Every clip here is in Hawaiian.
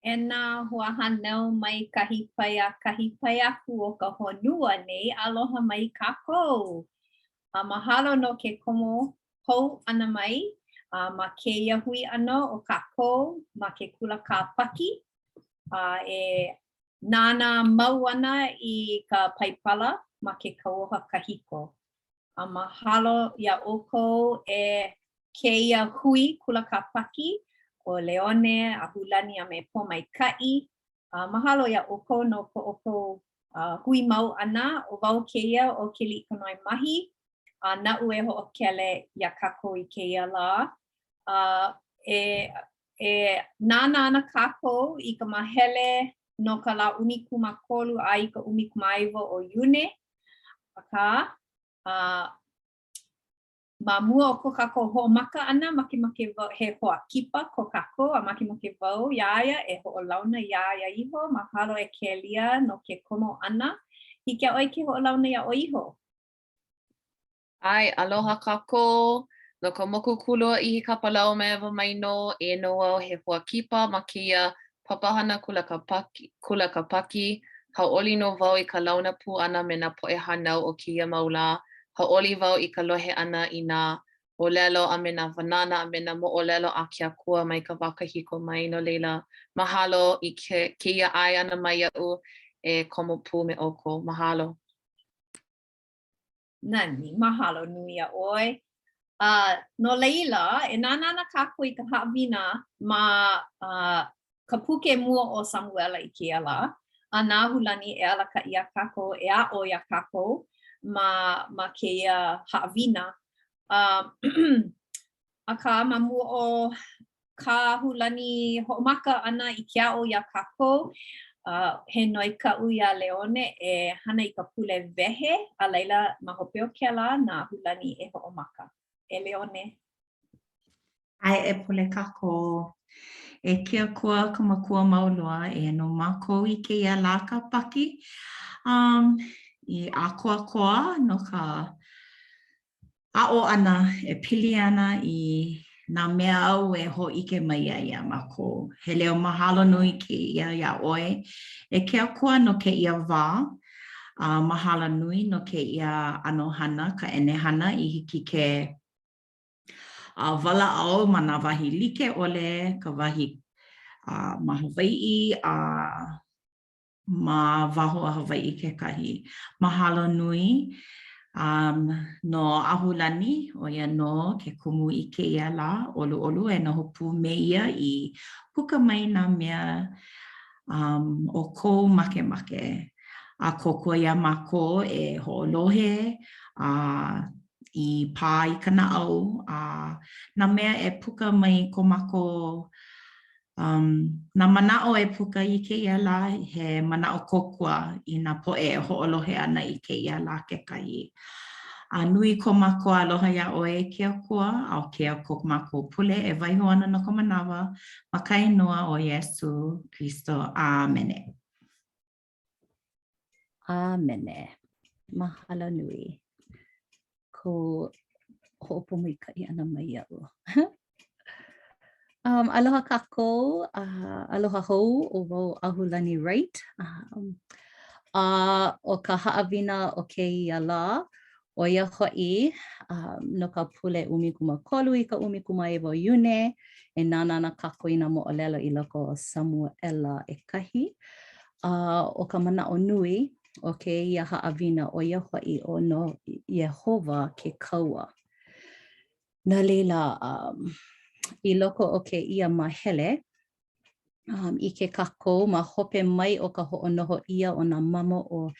E nā hoa hanau mai kahi pai aku o ka honua nei, aloha mai kākou. Mahalo no ke komo hou ana mai, ma kēia hui ʻano o kākou, ma ke Kula Kāpaki. E nānā mau ana i ka paipala ma ke kauoha kahiko. Mahalo ia ʻoukou e kēia hui Kula Kāpaki, o Leone, a Hulani a me Pōmaikaʻi. Mahalo ia ʻoukou no ko ʻoukou hui mau ʻana o wau kēia o ke liʻikonoe mahi. Naʻu e hoʻokele ia kākou i kēia lā. Nānā ana kākou i ka mahele no ka lā 'umikūmākolu a i ka 'umikūmāiwa o Iune. Akā, ma mua o ko kākou hoʻomaka ʻana makemake wau he hoʻakipa ko kākou a makemake wau iāia e hoʻolauna iā ia iho. Mahalo e kēlia no ke komo ʻana. Hiki a ʻoe ke hoʻolauna iā ʻo iho. Ai, aloha kākou. No ka moku kulua ihi ka palau me wa mai no e no au he huakipa ma kia papahana Kula Kāpaki. Hauʻoli no wau i ka launa pū ana me nā poʻe hanau o kia maula. Hauʻoli wau i ka lohe ana i nā ʻōlelo a me nā wanana a me nā moʻolelo a ke akua mai ka wā kahiko mai no leila. Mahalo i keia ʻai ana mai iaʻu e komo pū me ʻoukou. Mahalo. Nani, mahalo nui a ʻoe. No leila, e nānā ana kākou i ka haʻawina ma ka puke mua o Samuʻela i kēia lā. A nā hulani e alakaʻi a kākou, e aʻo ia kākou ma kēia haʻawina. Akā ma mua o ka hulani hoʻomaka ʻana i ke aʻo ia kākou, he noi kaʻu iā Leone e hana i ka pule wehe, a laila ma hope o kēlā nā hulani e hoʻomaka. E Leone. Ai e Pule kākou. E kia kua ka makua maulua e no mākou i kēia lā Kāpaki. I ākoakoa no ka ʻaʻo ʻana e pili ana i nā mea au e hōʻike mai ia mākou. He leo mahalo nui kēia ia ʻoe. E kia kua no kēia wā. Mahalo nui no kēia ʻano hana, ka ʻenehana i hiki ke walaʻau ma nā wahi like ʻole, ka wahi ma Hawaiʻi, ma waho a Hawaiʻi kekahi. Mahalo nui no Ahulani, o ia no ke kumu i kēia lā, ʻoluʻolu e noho pū me ia i puka mai nā mea o kou makemake. A kokua ia mākou e hoʻolohe, I pā i ka naʻau, nā mea e puka mai ko mākou, nā manaʻo e puka i kēia lā, he manaʻo kokua i nā poʻe e hoʻolohe ana i kēia lā kekahi. Nui ko mākou aloha iā ʻoe kia kua, a kia ko mākou pule e waiho ana no ka manawa, ma ka ingoa o Iesu Kristo. Āmene. Āmene. Mahalo nui. Ko hoʻopomaikaʻi ana mai iaʻu. Aloha kākou, aloha hou o wau Ahulani Wright. O ka haʻawina o kēia lā, o ia hoʻi no ka pule 'umikūmākolu i ka 'umikūmāiwa Iune, e nānā ana kākou i nā moʻolelo i loko o Samuʻela ʻekahi. O ka manaʻo nui, o kēia haʻawina o ia hoʻi o no Iehova ke kaua. Nā leila, i loko o kēia mahele, i ke kākou ma hope mai o ka hoʻonoho ʻia o nā mama o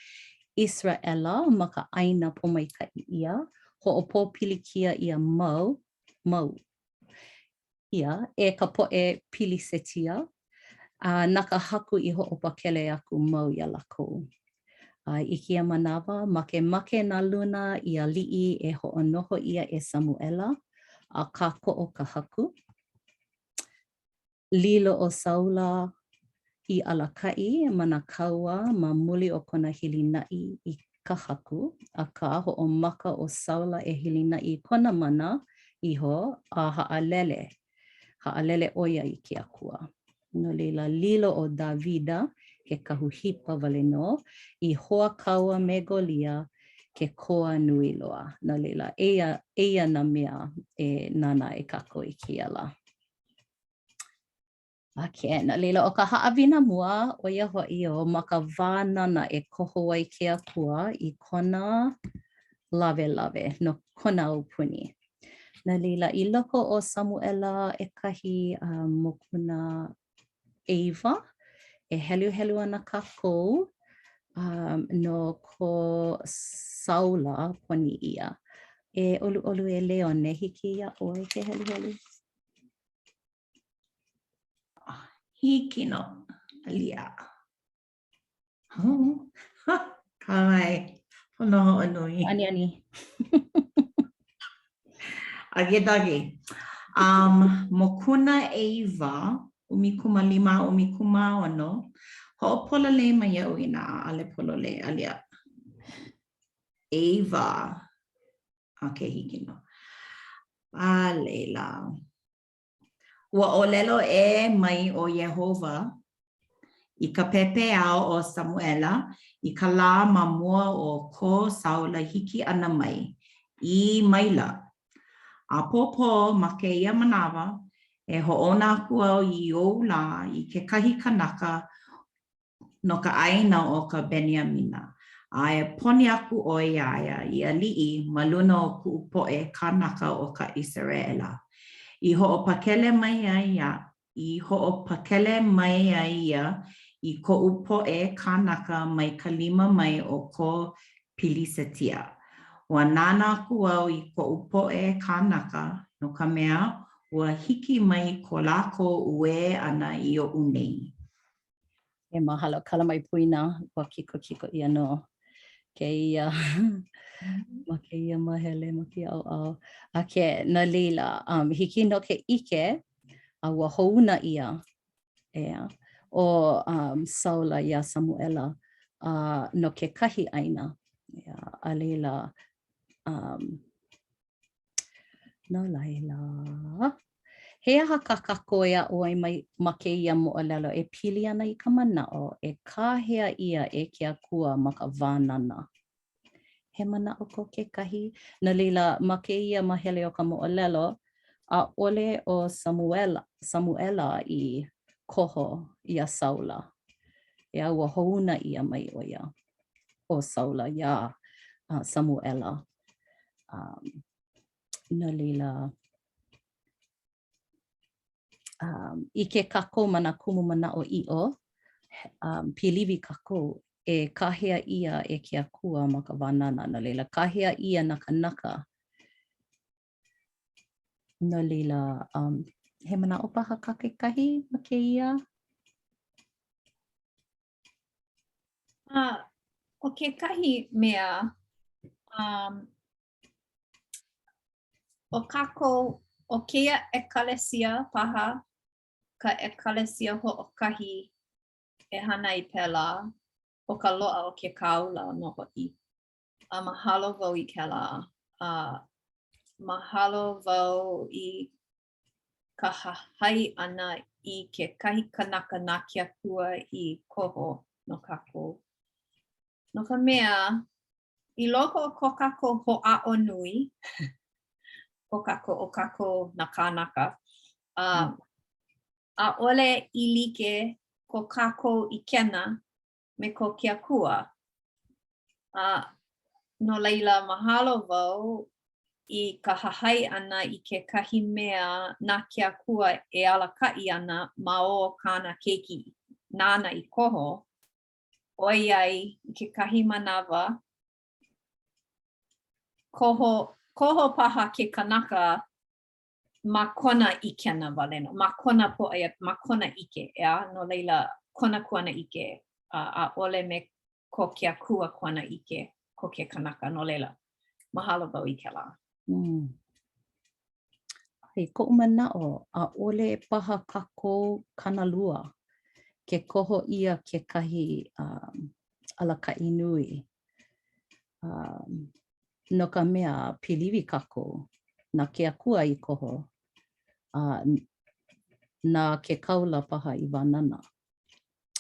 Israʻela ma ka ʻaina Pōmaikaʻi ʻia, hoʻopōpilikia ʻia mau ʻia e ka poʻe pilisetia, na ka haku i hoʻopakele aku mau ia lākou. I kia manawa, makemake nā luna i a liʻi e hoʻonoho ia e Samuʻela, a kākoʻo ka haku. Lilo o Saula i alakaʻi ma nā kaua ma muli o kona hilinaʻi i ka haku, a ka hoʻomaka o Saula e hilinaʻi kona mana iho a haʻalele ʻoia i ke akua. No leila lilo o Davida ke kahuhipa wale no. I hoa kaua me Golia ke koa nui loa. No leila eia na mea e nana e kako i kia la. Okay, na leila o ka haawina mua o ia hoi o maka vānana e koho ai ke akua i kona lave no kona upuni. Na leila i loko o Samuʻela e kahi mokuna Eva e helu ana kākou no ko saula poni ia. E olu e Leone hiki ia oi ke helu. Hiki no alia. Kai. Pono anui. Ani. Agedagi. Mokuna Eva, umikuma lima, umikuma ono. Ho'opolole mai ia'u i nā ale polole alia. Eva. Okay, hiki no. Leila. Ua olelo e mai o Yehova i ka pepe ao o Samuʻela i ka lā ma mua o ko saula hiki ana mai i maila. A popo ma ke ia manawa e ho'ona aku au i ou la i ke kahi kanaka no ka ʻaina o ka Beniamina. A e poni aku o iaia i ali'i ma luna o ku'u po'e kanaka o ka Israela. I ho'opakele mai ai ia i ko'u po'e kanaka mai ka lima mai o ko Pilisetia. Ua nana aku au i ko'u po'e kanaka no ka mea ua hiki mai ko lākou ue ana i o'u nei. E mahalo kala mai puina wa kiko ia no. Ke ia ma ke ia mahele ma ke au. Ake na leila hiki no ke ike a ua houna ia o saula ia Samuʻela no ke kahi ʻaina. A leila no laila. He aha ka kako ea oi mai ma ke ia moʻolelo e pili ana i ka manaʻo e kāhea ia e ke akua ma ka vānana. He manaʻo ko ke kahi na leila ma ke ia mahele o ka moʻolelo a ʻole o Samuʻela i koho ia saula. Ea ua houna ia mai o ia o saula ia Samuʻela. Na leila i ke kako mana kumu manaʻo iʻo piliwi kako e kāhea ia e ke akua ma ka wānana na leila kāhea ia na kanaka. Na leila he manaʻo paha ka kekahi ma ke ia? O kekahi mea o kako o keia ekalesia paha ka ekalesia hoʻokahi e hana i pēlā o ka loʻa o ke kaula no hoʻi. Mahalo wau i kēlā. Mahalo wau i ka hahai ʻana i ke kahi kanaka nā ke akua i koho no kākou. No ka mea, i loko o ko kākou hoʻaʻo nui, o kākou na kānaka, ʻaʻole i like ko kākou i kena me ko ke akua. No laila mahalo wau i ka hahai ana i ke kahi mea na ke akua e alakaʻi ana ma o kāna keiki nāna i koho. Oiai i ke kahi manawa, koho paha ke kanaka ma kona i kena wale no, ma kona poʻe, ma kona ike, no leila kona kuana ike, a ole me ko ke akua kuana ike, ko ke kanaka no leila. Mahalo wau i kēlā. Hei, koʻu manaʻo, a ole paha kākou kanalua ke koho ia ke kahi alakaʻi nui. No ka mea piliwi kākou na ke akua i koho. na ke kaula paha I wānana.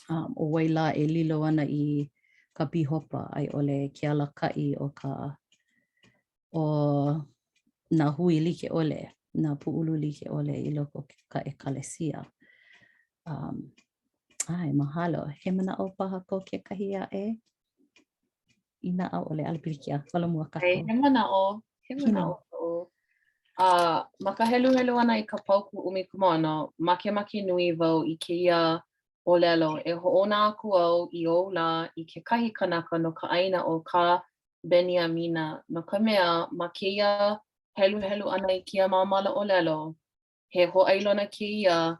O waila e lilo ana I ka pihopa ai ole ke alaka'i o na hui like ole, na pu'ulu like ole I loko ka ekalesia. Ai, mahalo. He mana o paha ko ke kahi ae? Ina au ole alapilikia, walamua kako. He mana'o. Ma ka helu ana I ka pauku ʻumikumoana, makemake nui wau I kēia ʻōlelo e hoʻona aku au I oula I kekahi kanaka no ka ʻaina o ka Beniamina. No ka mea, ma kēia helu ana I kia māmala ʻōlelo, he hoʻailona kēia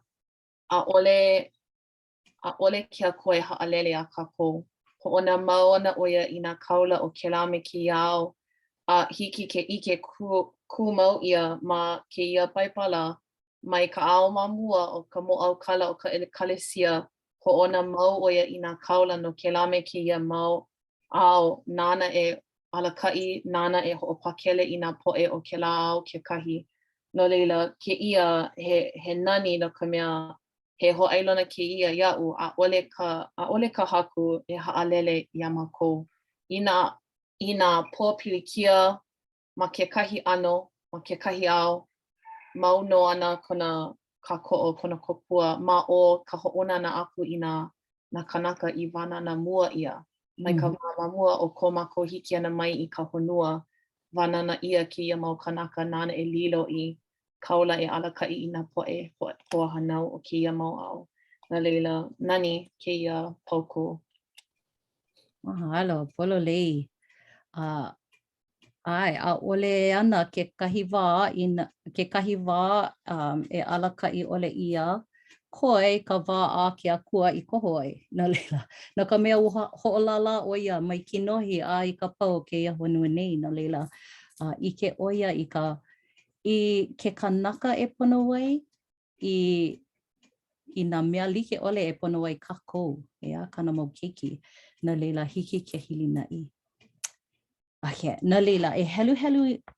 ʻaʻole kia koe haʻalele a kākou. Hoʻona mau ana ʻoia I nā kaula o kēlā me kēia au, a hiki ke ʻike ku mau ʻia ma kēia paipala mai ka ao ma mua o ka moʻaukala o ka ekalesia, hoʻona mau ʻoia I nā kaula no kēlā me kēia mau ao nana e alakaʻi, nana e hoʻopakele I nā poʻe o kēlā ao kekahi. No leila, kēia he nani no ka mea he hoʻailona kēia iaʻu ʻaʻole ka haku e haʻalele iā mākou. I nā pōpilikia ma kekahi ʻano, ma kekahi ao, mau no ana kona kākoʻo, kona kopua, ma o ka hoʻonana aku I nā kanaka I wānana mua ʻia. Mai ka wā ma mua o ko mākou hiki ana mai I ka honua, wānana ʻia kēia mau kanaka nana e lilo I kaula e alakaʻi I nā poʻe hoa hanau o kēia mau ao. Na leila, nani kēia pauku. Mahalo, pololei. Ai, ʻaʻole ana ke kahi wā e alakaʻi ʻole ia, koe ka wā a ke akua I koho ai. Na leila, no ka mea hoʻolala o ia mai kinohi a I ka pau kēia honua nei. Na leila, ʻike o ia I ke kanaka e pono ai, I nā mea like ʻole e pono ai kākou, ea, kana mau keiki. Na leila, hiki ke hilinaʻi. Na leila, e helu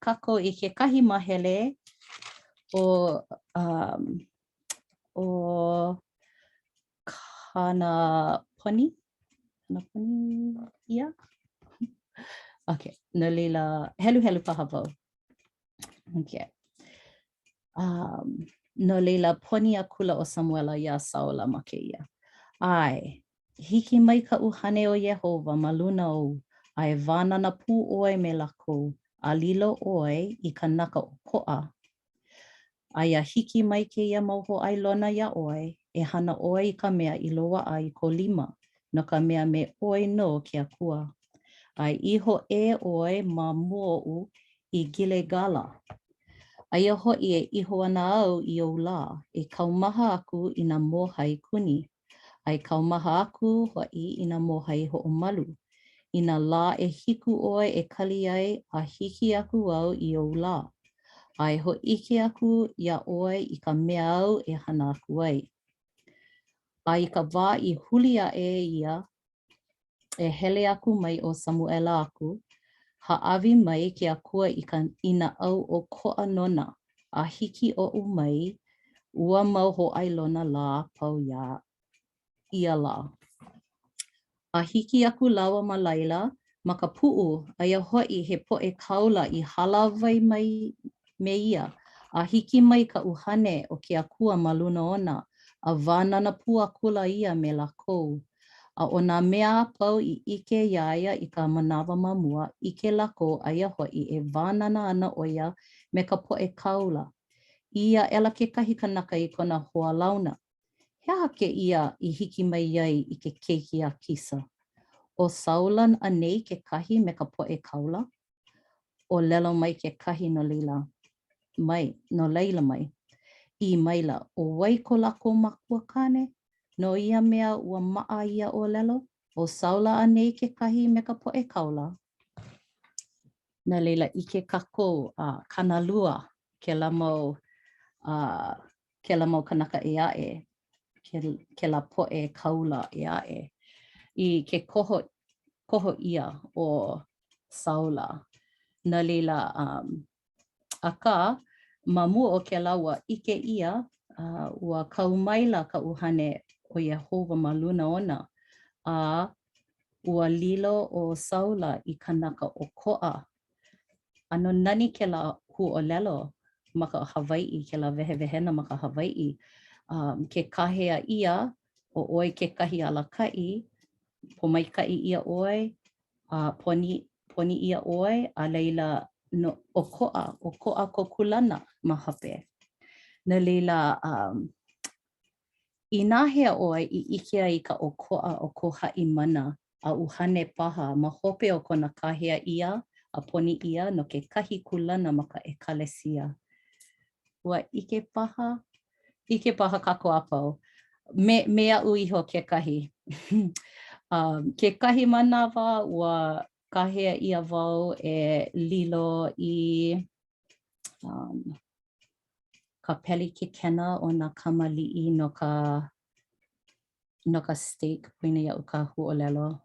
kākou I ke kahi mahele o kana poni? Kana poni ia? Okay, na leila, helu paha wau. Okay. No leila, poni a kula o Samuʻela ia Saola ma keia. Ai, hiki mai ka uhane o Yehova ma luna o ai wānana pū oe me lako, a lilo oe I ka naka o koʻa. Aia hiki mai keia mau hoʻailona ia oe, e hana oe I ka mea I loaʻa I ko lima, no ka mea me oe no ke akua. Ai iho e oe ma moʻu I Gilegala. Aia hoʻi e iho ana au I oula, e kaumaha aku I nā mohai kuni. Ai kaumaha aku hoʻi I nā mohai hoʻomalu. I nā lā e hiku oe e kali ai a hiki aku au I oula. Ai hoʻike aku ia oe I ka mea au e hana aku ai. Ai ka wā I huli a ia, e hele aku mai o Samuʻela aku, ha'awi mai ke akua I nā au o koʻa nona, a hiki oʻu mai, ua mau hoʻailona lā pau ia lā. A hiki aku lawa ma laila, ma ka puʻu, aia hoʻi he poʻe kaula I halawai mai me ia, a hiki mai ka uhane o ke akua ma luna ona, a wānana puakula ia me lākou. A o nā mea pau I ʻike iaia I ka manawa ma mua, ʻike lako aia hoʻi e wānana ana o ia me ka poʻe kaula. Ia ela kekahi kanaka I kona hoa launa. He aha ke ia I hiki mai iai I ke keiki a kisa. O saulan a nei ke kahi me ka poʻe kaula. O lelo mai ke kahi no leila mai. I maila, o wai ko lako makua kane. No ia mea ua maa ia o lelo. O saula a nei ke kahi me ka poʻe kaula. Na leila, I ke kako kanalua ke la mau kanaka e aʻe. Ke la poʻe kaula e aʻe. I ke koho ia o saula. Na leila, aka, ma mua o ke laua ʻike ia ua kaumaila ka uhane o Yehova ma luna ona. Ua lilo o Saula I kanaka o ko'a. Ano nani ke la hu'olelo ma ka Hawaii, ke la wehewehena ma ka Hawaii. Ke kahea ia o oi ke kahi alaka'i, pomaika'i ia oi, poni ia oi, a leila no, o ko'a ko kulana ma hape. Na leila, I nā hea oi I ike ai ka o ko'a o ko ha'i mana a uhane paha ma hope o kona kahea ia, a poni ia no ke kahi kulana ma ka ekalesia. Ua ike paha kako apau. Me a'u iho ke kahi. Ke kahi manawa ua kahea ia wau e lilo I ka peli kekena o nā kamali'i no ka steak puina ia'u ka hu'olelo.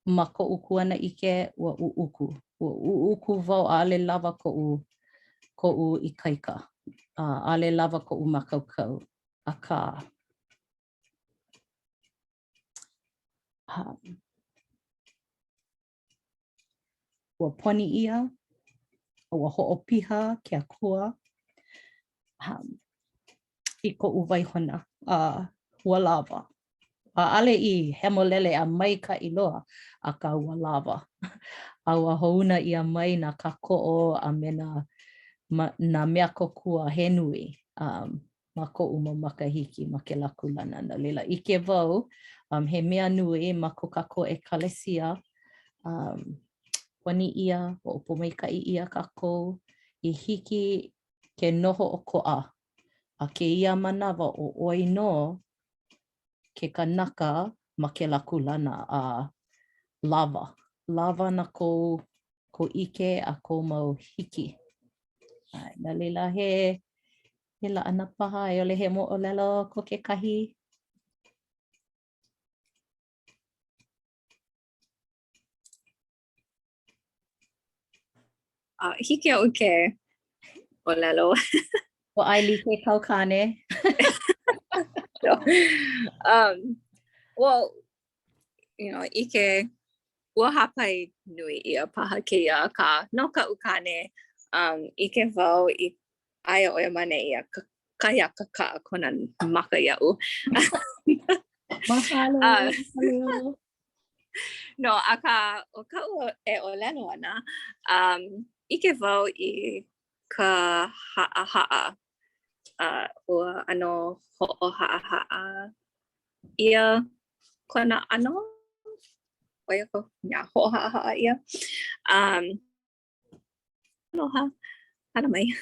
Ma ko'u kuana ike ua u'uku wau a'ale lava ko'u ikaika. a'ale lava ko'u makaukau. Aka ua poni ia, ua ho'opiha ke akua I ko'u waihona ua lava. a'ale I hemolele a mai ka iloa aka ua lava. A ua houna ia mai nā kako'o a me nā mea kokua he nui ma ko'u mau makahiki ma ke lakulana. No leila ike wau he mea nui ma ko kako ekalesia poni ia o pomaika'i ia kākou I hiki ke noho o ko'a. A ke ia manawa o oi no ke kanaka ma ke lakulana a lava. Lava na ko ike a ko mau hiki. Na leila he la'ana paha e ole he mo'olelo ko ke kahi. Hiki au ke olelo. O aili ke kaukane. Well, ike ua hapai nui ia paha ke ia ka no ka ukane ike wau I aia oia mane ia kai a kaka kona maka ia'u. Mahalo. No, aka o ka ua e olelo ana, ike wau I ka ha'a. Ua ano ho'o ha'a. Ia kona ano? Oia ko nia ho'o ha'a ia. Aloha, hana mai.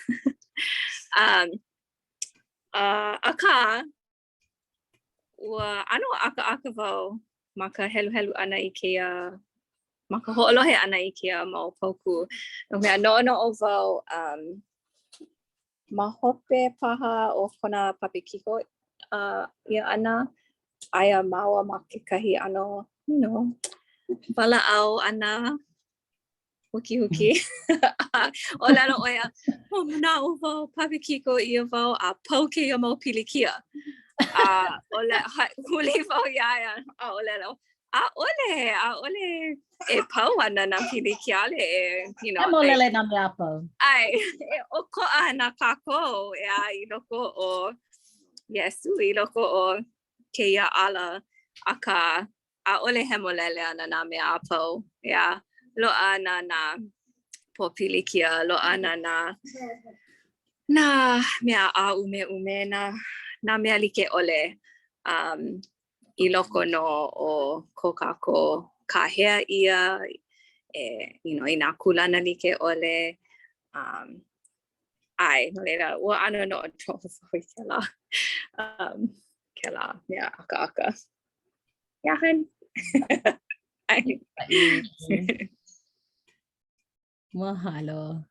Aka ua ano aka wau ma ka helu ana I keia ma ka ho'olohe ana I keia mau pauku. No mea no o wau ma hope paha o kona papikiko ia ana aia maua ma kekahi ano wala'au ana huki. Olelo oia mana'o wau papikiko ia wau a pau keia mau pilikia. Ole huli wau iaia a olelo. A ole e pau ana na pilikiale Hemolele na mea pau. Ai, o ko'a na kako I loko o Yesu I loko o keia ala aka a ole hemolele ana na mea apau. Lo'a na popilikia, lo'a na mea a ume na mea like ole I loko no o ko kako kahea ia I nā kulana like ole ai no leila ua ano no ke la mea aka yahan Mahalo.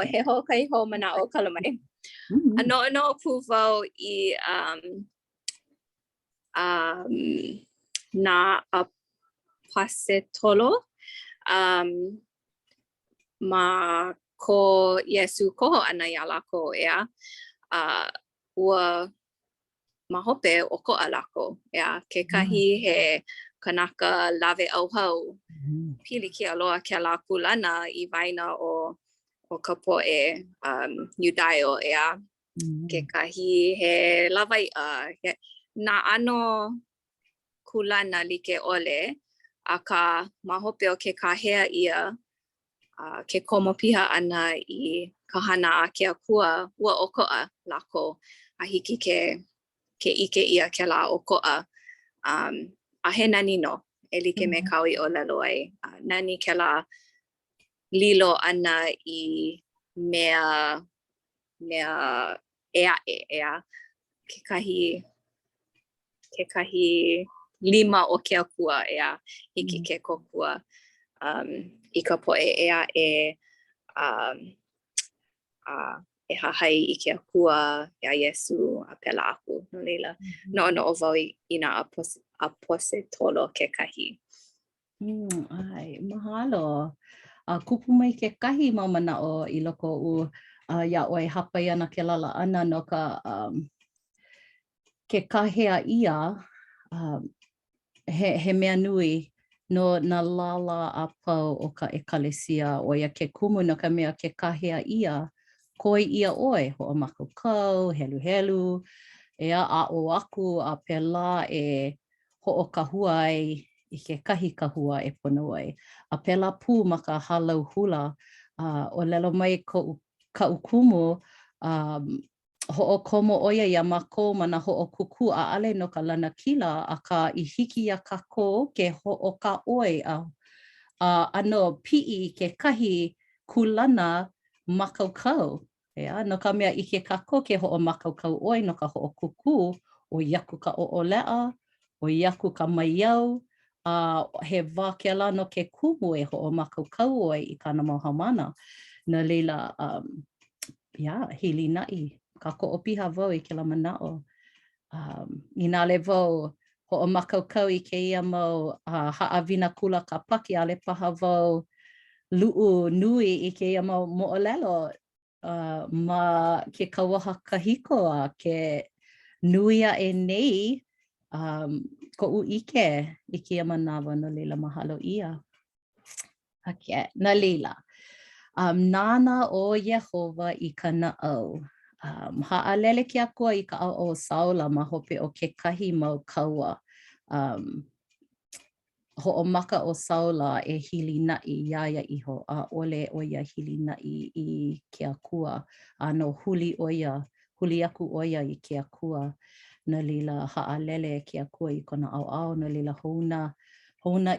he hokai ho mana o kalamai ano pu wau I na apase tolo ma ko Iesu koho ana ia lako ea ua mahope o ko alako ea kekahi he kanaka lawe au hau pili ki aloha ke la kulana I vaina o ka poe Yudaio ea kekahi he lawai na ano kulana like ole aka mahope o ke kahea ia ke komo piha ana I ka hana a ke akua ua oko'a lako a hiki ke ike ia ke la oko'a a he nani no e like me kaui o lalo ai nani ke la lilo ana I mea ea kekahi lima o ke akua ea hiki ke kokua I ka poe ea e hahai I ke akua ea Iesu a pela aku no leila no o wau I na apose tolo kekahi. Ai, mahalo. Kupu mai ke kahi mau mana'o I loko o ia oi hapai ana ke lala ana no ka ke kahea ia he mea nui no na lala a pau o ka ekalesia o ia ke kumu no ka mea ke kahea ia koi ia oi ho o makukau, helu helu, ea a o aku a pela e ho o kahua ai I ke kahi kahua e pono ai. A pela pū ma ka halau hula o lelo mai ka ukumu ho o komo oia ia mako ma na ho o kuku a ale no ka lana kila a ka I hiki a kako ke ho o ka oi ano pi'i ke kahi kulana makaukau. Ea, no ka mea I ke kako ke ho o makaukau oi no ka ho o kuku o iaku ka o olea, o iaku ka maiau, he wākela no ke kumu e ho o makaukau oi I kana mau hamana. Na leila, hili na'i. Ka ko'opiha wau I ke la mana'o. I nā le wau, ho o makaukau I ke ia mau haawina Kula Kāpaki a le paha wau lu'u nui I ke ia mau mo'olelo ma ke kauaha kahiko a ke nuia e nei ko'u ike I ke ia manawa no leila mahalo ia. Okay, na leila. Nana o Yehova I ka na'au. Ha'alele ke akua I ka o Saula ma hope o ke kahi mau kaua. Ho'omaka o Saula e hili na'i iaia iho a ole o ia hili na'i I ke akua. No huli aku oia I ke akua. Na lila ha'alele ke akua I kona au na lila houna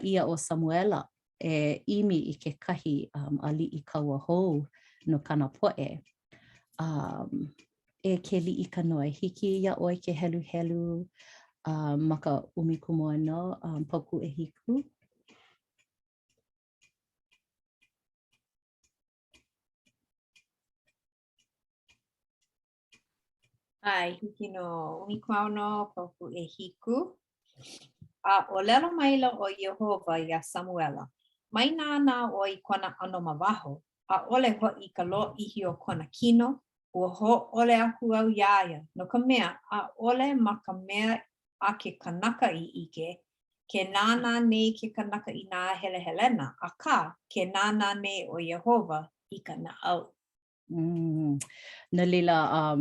ia o Samuʻela e imi I ke kahi ali'i kaua hou no kana po'e. E ke li'i kanoa hiki ia oi ke helu helu ma ka umikumo no pauku e hiku. Ai, hiki no umikumo no pauku e hiku. O lelo maila o Yehova ia Samuʻela. Mai nā o I kona ano mawaho. A ole ho I ka lo ihi o kona kino. Ua ho ole aku au iaia. No ka mea, a ole ma ka mea a ke kanaka I ike. Ke nānā nei ke kanaka I nā hele helena. A ka, ke nānā nei o Yehova I ka na'au. Na lila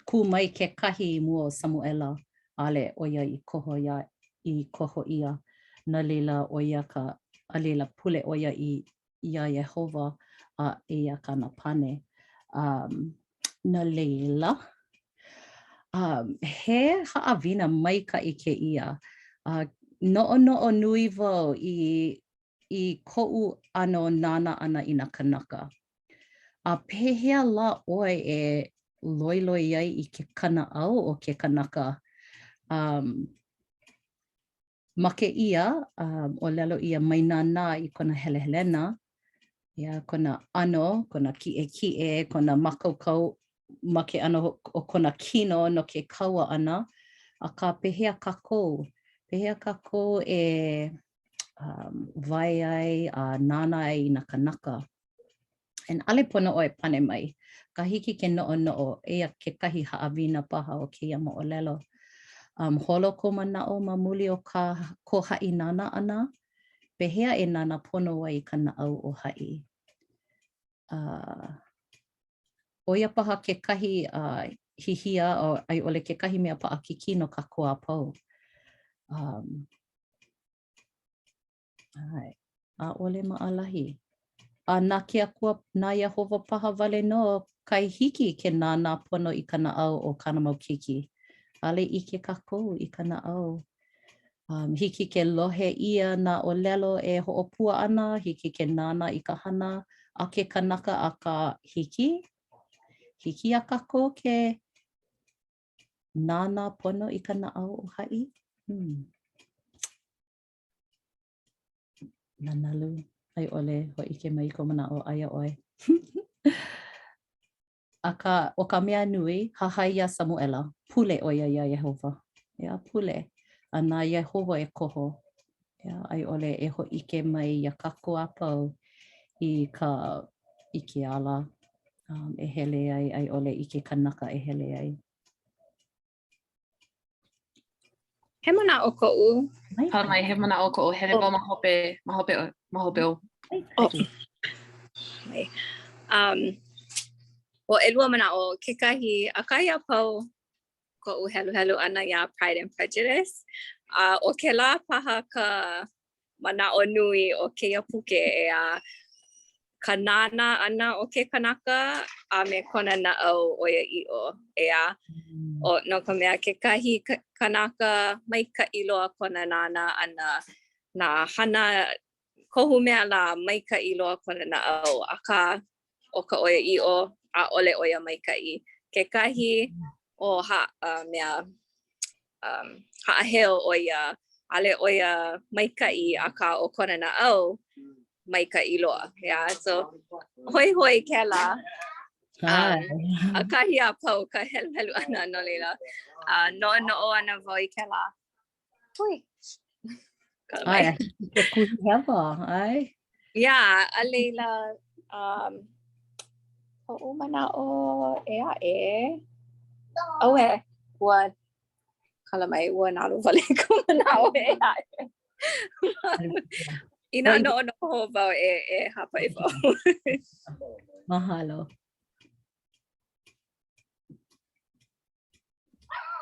ku mai ke kahi mua o Samuʻela ale oia I koho ia. Na lila oia ka alela pule oia I ia Yehova a ia kana pane. Na leila, he haawina maikaʻi ke ia. Noʻonoʻo nui wau I koʻu ano nana ana I nā kanaka. A pehea la oi e loiloi ai I ke kanaʻau o ke kanaka. Ma ke ia, o lelo ia mai nānā I kona helehelena. Ia, kona ano, kona kiʻekiʻe, kona makaukau ma ke ano o kona kino no ke kaua ana. A ka pehea kākou. Pehea kākou e vai ai a nāna ai I nā kanaka. And ale pono o e pane mai. Ka hiki ke no'o ea ke kahi haawina paha o keia mo'olelo. Holo ko mana'o ma muli o ko ha'i nana ana. Pehea e nana pono ai ka na'au o ha'i. Oia paha ke kahi hihia o ai ole ke kahi mea pa'a kiki no ka koa pau. A ole ma'alahi. Nā ke akua nā Yehova paha wale no kai hiki ke nānā pono i ka na'au o kana mau kiki. Ale ike kākou i ka na'au. Hiki ke lohe ia nā olelo e ho'opua ana, hiki ke nāna i ka hana, a ke kanaka a ka hiki. Hiki a kākou ke nāna pono i ka na'au o ha'i. Nanalu. Ai ole ho ike mai ko mana'o aia oi. O ka mea nui, hahai ia Samuʻela, pule oia ia Yehova. Ia pule. A nā Yehova e koho. Ia ai ole e ho ike mai ia kako a pau i ke ala. E hele ai ole i ke kanaka e hele ai. He mana o ko'u. Mai he mana o ko'u. Hele wau mahope o. O elua mana o kekahi a kai a pau ko'u helu ana ia Pride and Prejudice. O ke la paha ka mana o nui o keia puke e ka nana ana o ke kanaka a me kona na'au o ia i'o ea. O no ka mea kekahi kanaka maika'i loa kona nana ana na hana kohu mea la maika'i loa kona na'au aka o ka oia i'o a ole oia maika'i. Kekahi o mea ha'aheo oia ale oia maika'i aka o kona na'au maika'i loa. Yeah, so hoi kela. A kahi a pau ka helu ana no leila. No'o ana wau i kela. Hui. Ai, ke kuhi hewa, ai. Yeah, a leila ho'o mana'o e. Oh ua kala mai ua nalu wale ko mana'o e. Ina no'o ho wau e hapa i wau. Mahalo.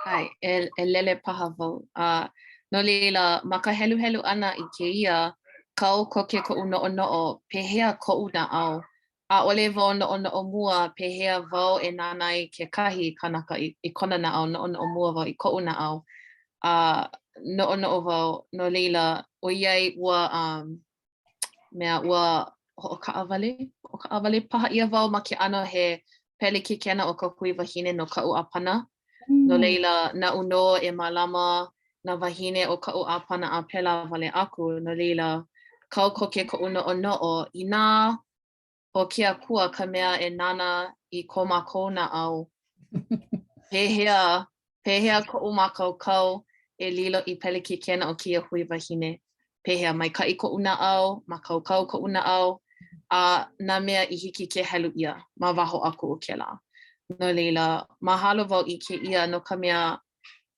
Ai, e lele paha wau. No leila, ma ka helu ana i keia, kau koke ko'u no'o pehea ko'u na'au. A ole wau no'o mua pehea wau e nānai ke kahi kanaka i kona na'au no'o mua wau i ko'u na'au. No'o wau, no leila, o iai ua ho'oka'awale paha ia wau ma ke ano he pele ke kena o ka kui wahine no ka'u apana. No leila, na uno e malama na wahine o ka'u apana a pela wale aku. No leila, kau koke ko'u no'o i nā o ke akua ka mea e nana i ko mākou na'au. Pehea ko'u mākou kau e lilo i pele ke kena o kia hui wahine. Pehea mai ka'i ko'u na'au, mākou kau ko'u na'au, a nā mea i hiki ke helu ia, ma waho aku o ke la. No leila, mahalo wau i ke ia no ka mea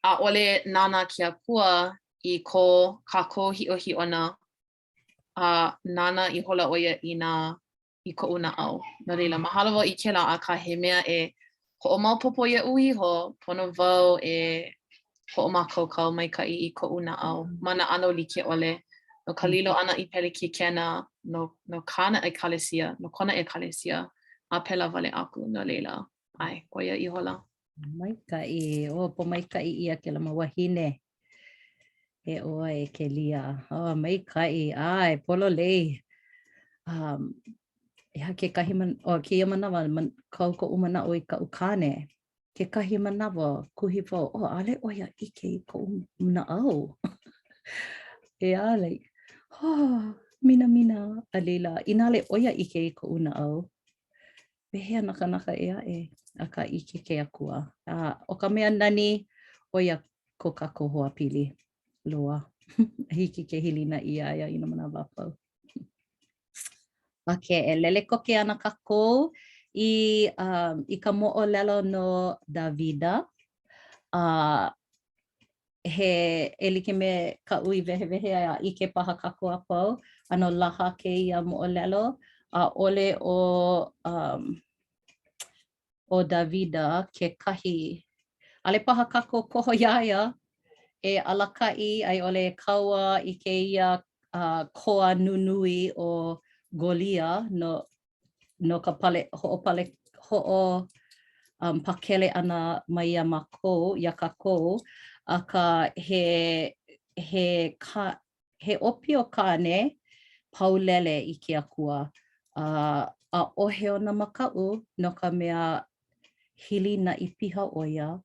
a ole nana ke akua i ko kākou hi'ohi'ona a nana i hola oia i ko'u na'au. No leila, mahalo wau i ke la a ka he mea e ho'omaupopo ia uiho, pono wau e ho'omakaukau maika'i i ko'u na'au. Mana ano like ole, no ka lilo ana i pele ke kena, no kana e kalesia, no kona e kalesia, a pela wale aku, no leila. Ai, koia i hola. Maika'i, po maika'i ia ke la mawahine. E oa e ke lia. Maika'i, ai, polo lei. Ia ke kahi kia manawa, kau ko umana o i ka ukane. Ke kahi manawa, kuhi po, ale oia ike i ko umana Ia, like, mina, alila. Inale oia ike i ko una Behea naka ea a ka ike ke akua. O ka mea nani, oia ko kako hoa pili. Loa. Hiki ke hilina ia ina mana wapau. Okay, e lele koke ana kākou I ka mo'olelo no Davida. He like me ka ui wehe a ike paha kākou apau. Ano laha ke ia mo'olelo. Ole o Davida ke kahi. Ale paha kākou koho iaia e alakai ai ole kaua I ke ia koa nunui o Golia no ka pale pakele ana mai ia mako ia kākou aka he opi o kane paulele I ke akua a ohe ona makau no ka mea hili na I piha oia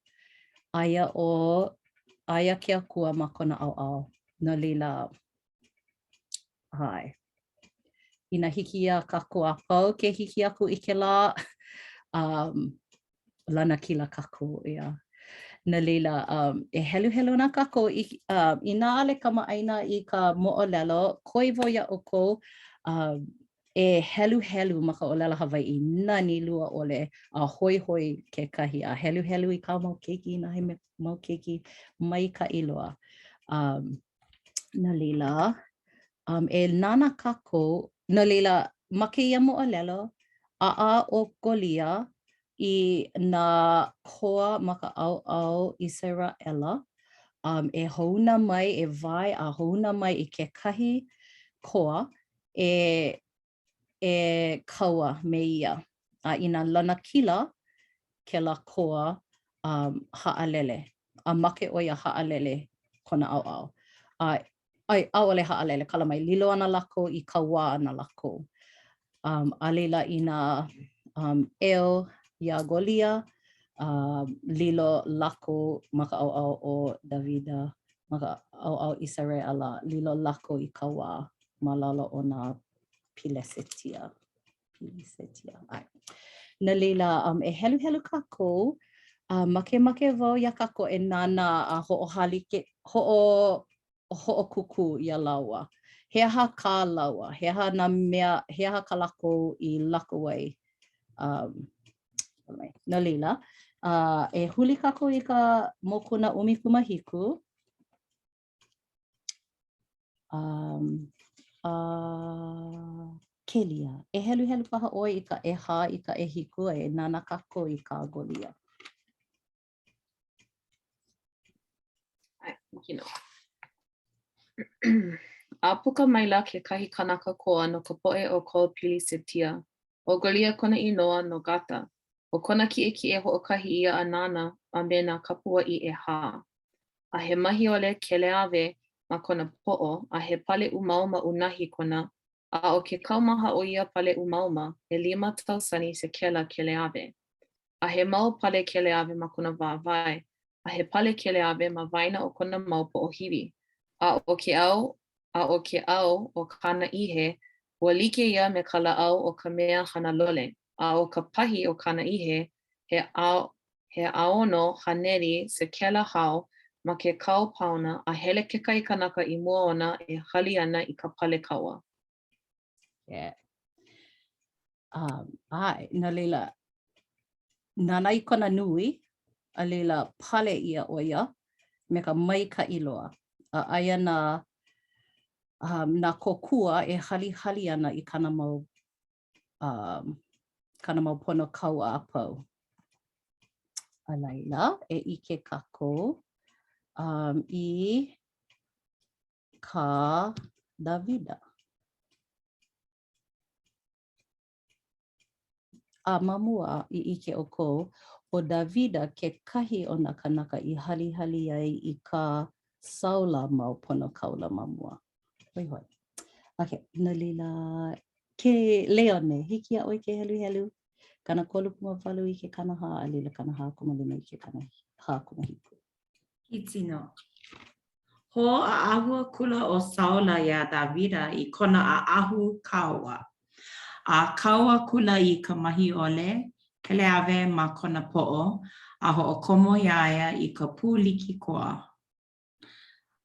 aia ke akua ma kona au no lila hai ina hiki ia kākou apau ke hiki aku I ke la lana kila kākou ia na lila e helu na kākou ina ale kamaʻaina I ka moʻolelo koiwo ia ʻoukou e helu ma ka ʻōlelo Hawaiʻi nani lua ʻole a hoi kekahi a helu I ka mau keiki na he mau keiki mai ka iloa na lila e nana kākou na lila ma ke ia moʻolelo a o Golia I nā koa ma ka ʻaoʻao I Samuʻela e houna mai e vai a houna mai I kekahi koa e kaua me ia a ina lana kila ke la koa haʻalele a make ʻo ia haʻalele kona ʻaoʻao ai ʻaʻole haʻalele kala mai lilo ana lako I ka wā ana lako a leila ina eo ia Golia lilo lako ma ka ʻaoʻao o Davida ma ka ʻaoʻao I Samuʻela lilo lako I ka wā ma lalo o nā Pilesetia. Ai. Na leila e helu kākou make wau ia kākou e nana a hoʻohalike hoʻokuku ia laua. He aha kā laua, he aha nā mea, he aha ka lako I lako ai. Na leila, e huli kākou I ka mokuna ʻumikumahiku. Kelia, e helu paha oi I ka ʻeha I ka ʻehiku e nana kākou I ka Golia. A puka maila ke kahi kanaka koa no ka poʻe o ko Pilesetia. O Golia kona inoa no gata. O kona kiʻekiʻe hoʻokahi ia a nana a me nā kapua I ʻeha. A he mahi ole keleawe ma kona poʻo a he pale umauma unahi kona a o ke kaumaha o ia pale umauma e 5 tausani se kela keleawe. A he mau pale keleawe ma kona wāwae. A he pale keleawe ma waina o kona mau poʻohiwi. A o ke au o kana ihe ua like ia me ka laau o ka mea hana lole. A o ka pahi o kana ihe he aono haneri se kela hau ma ke kau pauna a hele ke kai kanaka I mua ona e hali ana I ka pale kaua. Yeah. Ai, na leila, nana I kona nui, a leila pale ia o ia, me ka mai ka iloa. A aia nā kokua e hali ana I kana mau pono kaua apau. A leila, e ike kākou I ka Davida. A mamua I ike o ko o Davida ke kahi o nā kanaka I hali ai I ka saula mau pono kaula mamua. Hoi. Okay, na lila ke Leone, hiki a oi ke helu. Kana 3.8 I ke kanaha, a lila kanaha 5 I ke kanaha kumahiku. Kitino. Ho a ahua kula o saula ia Davida I kona a ahu kaua. A kaua kula I ka mahi ole, keleawe ma kona poʻo, a hoʻokomo iaia I ka pūliki koa.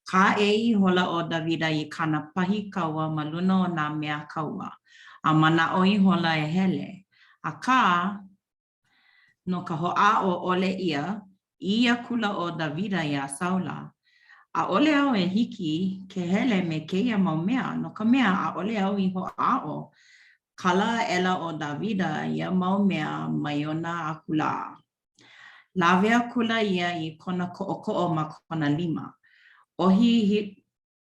Ka hola o Davida I kana pahi kaua ma luna o nā mea kaua. A mana o I hola e hele. A ka, no ka ho'a o ole ia kula o Davida ia saula. A ole au e hiki ke hele me keia mau mea, no ka mea a ole au I ho'a o. Kala ela o Davida ia mau mea mai ona a kula. Lawea kula ia I kona ko'o ma kona 5.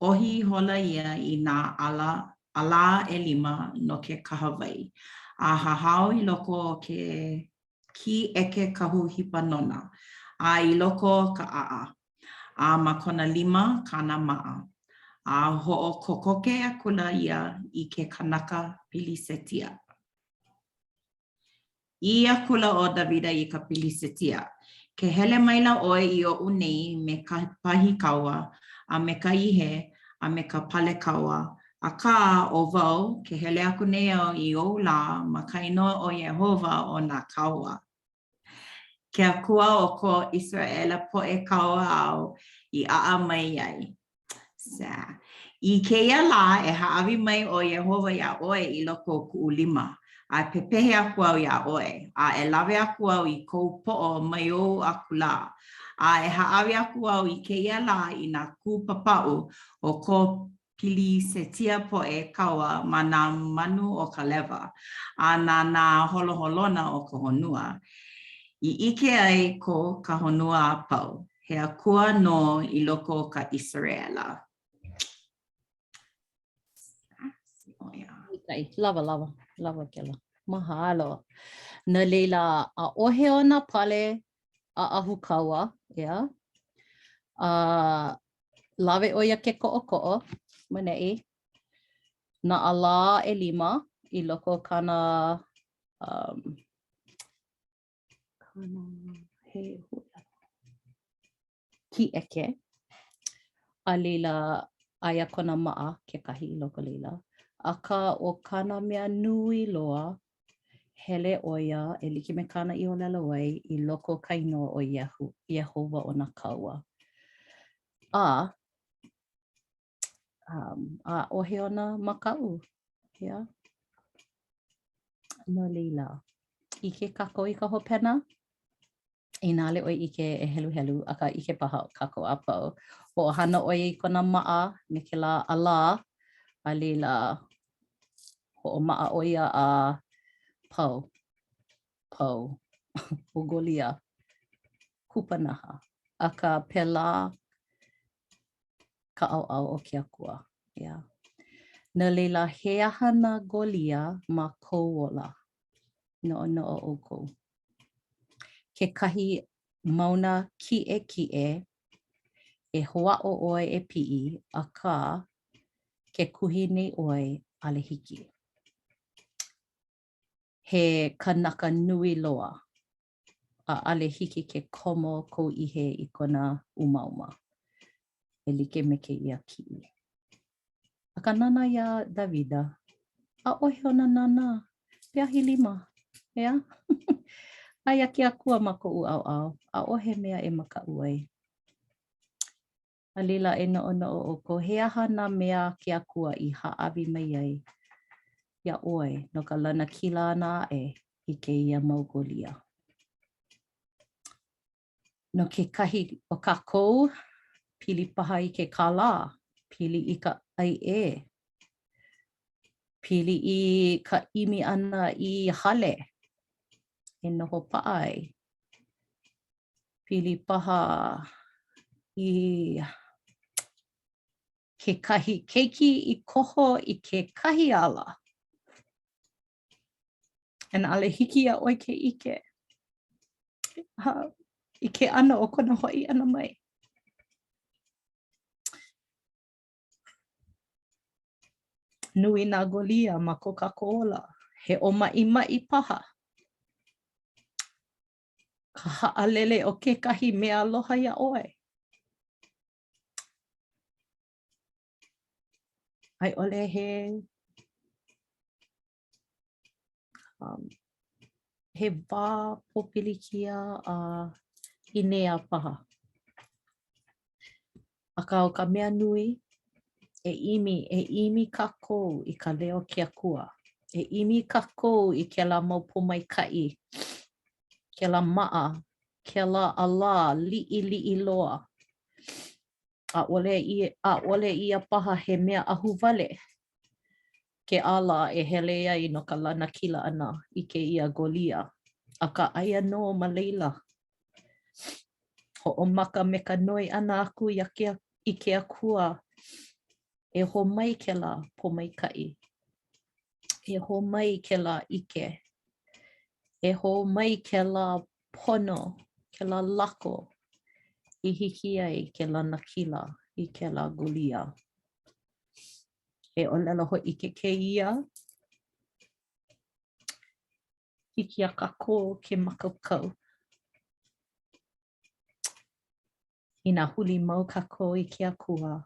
Ohi hola ia I nā ala e 5 no ke kahawai. A hahao I loko o ke ki eke kahu hipa nona. A I loko ka a. A ma kona 5 kana maa. A ho'o kokoke a kula ia I ke kanaka pilisetia. Ia kula o Davida I ka pilisetia. Ke hele maila oe I o unei me ka pahi kaua, a me ka ihe, a me ka pale kaua. A ka o wau, ke hele aku nei au I o la ma ka inoa o Yehova o nā kaua. Ke akua o ko Israela po e kaua au I a mai ai. I keia la e haawi mai o Yehova ia oe I loko o ku 5. A pepehe aku au ia oe. A e lawe aku au I kou po'o mai o aku la. A e haawi aku au I keia la I nā ku papau o ko pili setia po e kaua ma nā manu o ka lewa. A nā holoholona o ka honua. I ike ai ko ka honua a pau. He akua no I loko o ka Israela. Lava kela. Mahalo. Na leila a ohe o na pale a ahu kaua, yeah. Lawe o ia ke ko'o, manei. Na ala e 5 I loko kana ki eke. A leila aia kona maa ke kahi I loko leila. Aka o kana mea nui loa hele oia e like me kana I o lela wai I loko kaino o Yehova o na kaua. A ohe ona makau. Yeah. No leila. Ike kako I ka hopena. I nale oi ike e helu aka ike paha kako a pau. O hana oi I kona maa me ke la ala a leila o maa oia a pau. Ugolia. Kupanaha. Aka pela ka au o ke akua. Yeah. Na leila he aha na golia ma kou ola. No o kou. Ke kahi mauna ki e hoa o oe e pi'i a ka ke kuhi nei oe ale hiki. He kanaka nui loa. A ale hiki ke komo kou ihe I kona umauma. E like me ke ia ki'i. A ka nana ia Davida. A ohe ona nana. Peahi 5. Yeah? Aia ke akua ma ko'u au. A ohe mea e maka'u ai. A lila e no'o o ko he aha na mea ke akua I ha'awi mai ai. Ia oe no ka lana kila ana I ke ia mau golia. No ke kahi o kākou, pili paha I ke kālā, pili I ka ai pili I ka imi ana I hale, e noho pa'a ai. Pili paha I ke kahi keiki I koho I ke kahi ala. And ale hiki a oi ke ike. I ke ana o kona hoi ana mai. Nui nā golia ma ko Coca-Cola. He o mai paha. Ka ha'alele o ke kahi mea aloha ia oe. Ai ole he wā popilikia I nea paha. Aka o ka mea nui e imi kākou I ka leo ke akua. E imi kākou I kēlā mau pomaikaʻi, kēlā maʻa, kēlā ala liʻi loa. ʻAʻole ia paha he mea ahu wale. Ke ala e hele ai no ka lana kila ʻana I kēia golia. Aka aia no ma leila. Hoʻomaka me ka noi ʻana aku I ke akua. E ho mai kēlā pomaikaʻi. E ho mai kēlā ʻike. E ho mai kēlā pono, kēlā lako. I hiki ai ke lana kila I kēlā golia. E ʻōlelo hoʻi ke kēia. Hiki a kākou ke makaukau. Ina huli mau kākou I ke akua.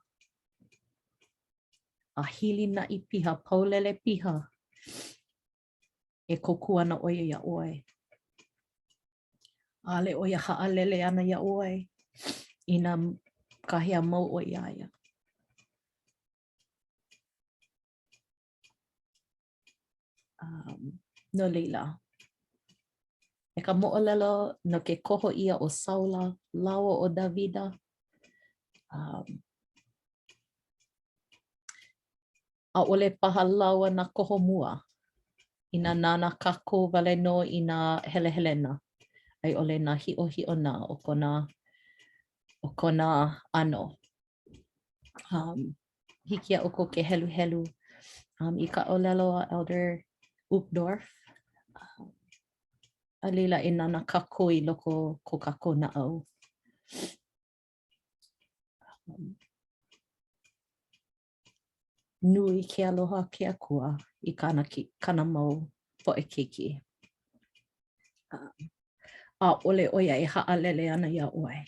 A hili na I piha, paulele piha. E koku ana oia ia oe. Ale oia haalele ana ia oe. Ina kahea mau oia ia. No leila. E ka moʻolelo no ke koho ia o Saula, lawa o Davida. ʻAʻole paha laua na koho mua. Ina nana kākou wale no I nā helehelena. Ai ʻole nā hiʻo nā o kona ano. Hiki a oko ke helu. I ka ʻōlelo a Elder Uchtdorf. A leila e nana kākou I loko ko kākou naʻau. Nui ke aloha ke akua I kana mau poʻe keiki. ʻAʻole oia e haʻalele ana ia oe.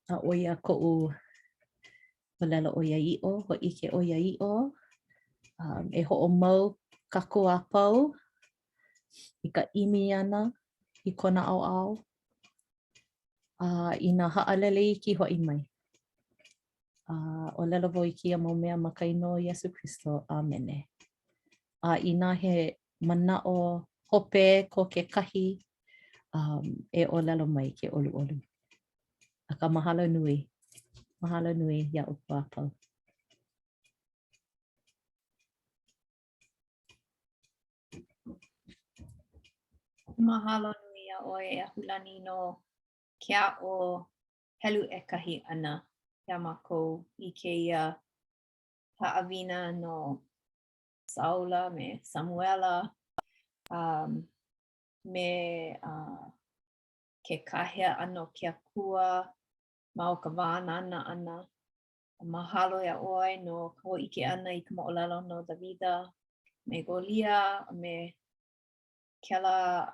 A oia koʻu ʻōlelo oia iʻo, hoʻi ke oia iʻo. E hoʻomau kākou a pau I ka ʻimi ana I kona ʻaoʻao. Ina haʻalele iki hoʻi mai. ʻōlelo wau I kia mau mea ma ka inoa o Iesu Kristo. Amene. Ina he manaʻo hope ko ke kahi e ʻōlelo mai ke ʻoluʻolu. Aka mahalo nui. Mahalo nui iaʻu a pau. Mahalo nui a ʻoe e ahulani no ke aʻo helu ʻekahi ʻana ia mākou I kēia haʻawina no Saula me Samuʻela me ke kahea ʻano ke akua ma o ka wānana ʻana. Mahalo ia ʻoe no ka hoʻike ʻana I ka moʻolelo no Davida me Golia me kēlā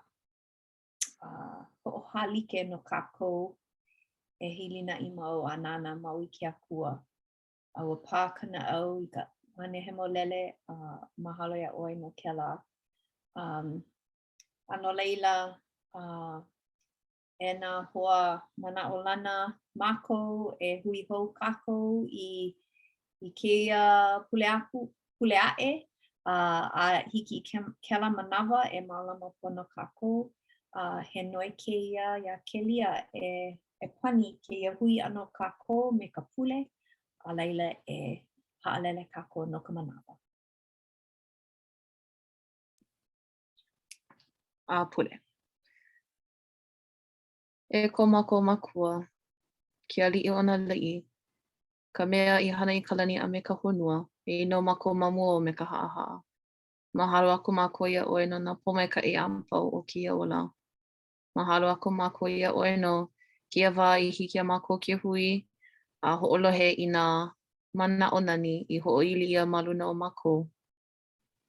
hoʻohālike no kākou e hilinaʻi mau a nana mau I ke akua. Ua pā ka naʻau I ka manehemolele mahalo ia ʻoe no kēlā. Ano leila e nā hoa manaʻolana mākou e hui hou kākou I kēia pule aʻe a hiki kēlā manawa e mālama pono kākou. He noi kēia ia kelia e pani kēia hui ʻano kākou me ka pule a laila e haʻalele kākou no ka manawa. Pule. E ko mākou makua, ke aliʻi o nā laʻi, ka mea I hana I ka lani a me ka honua, e ino mākou mamua o me ka haʻahaʻa. Mahalo aku mākou ia ʻoe no nā pomaikaʻi a pau o kēia ola. Mahalo aku mākou ia ʻoe no kia wā I hiki a mākou ke hui, a hoʻolohe I nā manaʻo nani I hoʻoili ia ma luna o mākou.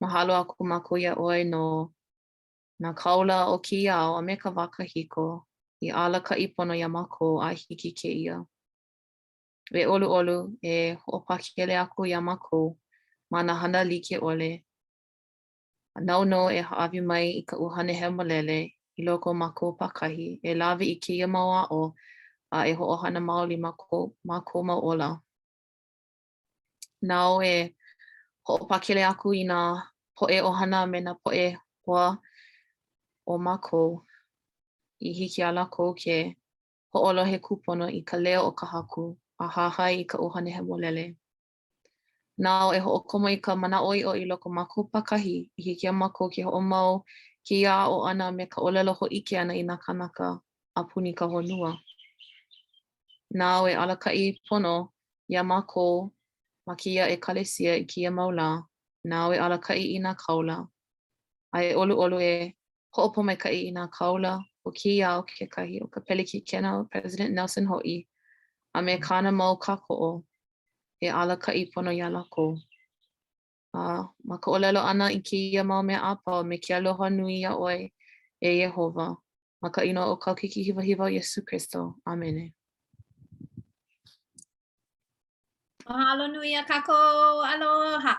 Mahalo aku mākou ia ʻoe no nā kaula o kēia ao a me ka wā kahiko. I ala ka ipono ia mākou a hiki kēia. E ʻoluʻolu e hoʻopakele aku ia mākou ma nā hana like ʻole. Nau e haʻawi mai I ka ʻuhane molele I loko mākou pakahi e lawe I kēia mau aʻo a e hoʻohana maoli mākou mau ola. Nao e ho'opakele aku I nā po'e ohana me nā po'e hoa o mākou I hiki a lākou ke ho'olohe kūpono I ka leo o ka haku a hahai I ka ohane hemolele. Nao e ho'okomo I ka manaʻoiʻo I loko mākou pakahi I hiki a mākou ke ho'omau ke ia o ana me ka ʻōlelo hoʻike ana I nā kanaka a puni ka honua. Nao e alakaʻi pono ia mākou ma kia e kalesia I kia maula. Nao e alakaʻi I nā kaula. A e ʻoluʻolu e hoʻopomaikaʻi I nā kaula o kia o kekahi o ka pelikikena o President Nelson hoʻi. A me kāna mau kākoʻo e alakaʻi pono ia lākou. Ma ka ʻōlelo ʻana I kia mau mea apau me ke aloha nui ia ʻoe e Iehova. Ma ka ino o kaukiki hiwahiwa o Iesu Kristo. Amene. Mahalo nui a kākou, aloha.